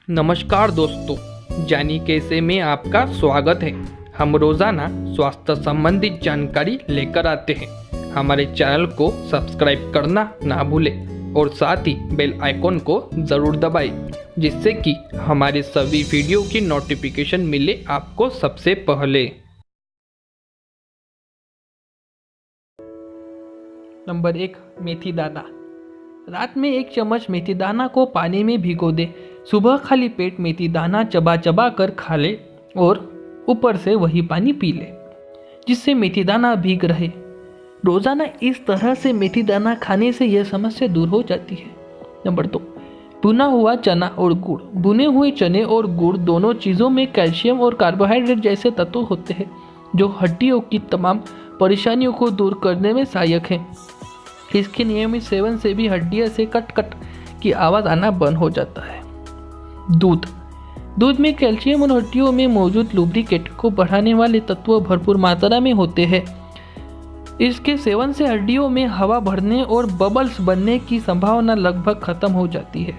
नमस्कार दोस्तों, जानी कैसे में आपका स्वागत है। हम रोजाना स्वास्थ्य संबंधित जानकारी लेकर आते हैं। हमारे चैनल को सब्सक्राइब करना ना भूलें और साथ ही बेल आइकॉन को ज़रूर दबाएं, जिससे कि हमारे सभी वीडियो की नोटिफिकेशन मिले आपको सबसे पहले। नंबर 1, मेथी दाना। रात में 1 चम्मच मेथी दाना को पानी में भिगो दे। सुबह खाली पेट मेथी दाना चबा चबा कर खा ले और ऊपर से वही पानी पी ले, जिससे मेथी दाना भीग रहे। रोजाना इस तरह से मेथी दाना खाने से यह समस्या दूर हो जाती है। नंबर 2, भुना हुआ चना और गुड़। भुने हुए चने और गुड़ दोनों चीज़ों में कैल्शियम और कार्बोहाइड्रेट जैसे तत्व होते हैं, जो हड्डियों की तमाम परेशानियों को दूर करने में सहायक हैं। इसके नियमित सेवन से भी हड्डियों से कट कट की आवाज़ आना बंद हो जाता है। दूध में कैल्शियम और हड्डियों में मौजूद लुब्रिकेट को बढ़ाने वाले तत्व भरपूर मात्रा में होते हैं। इसके सेवन से हड्डियों में हवा भरने और बबल्स बनने की संभावना लगभग खत्म हो जाती है।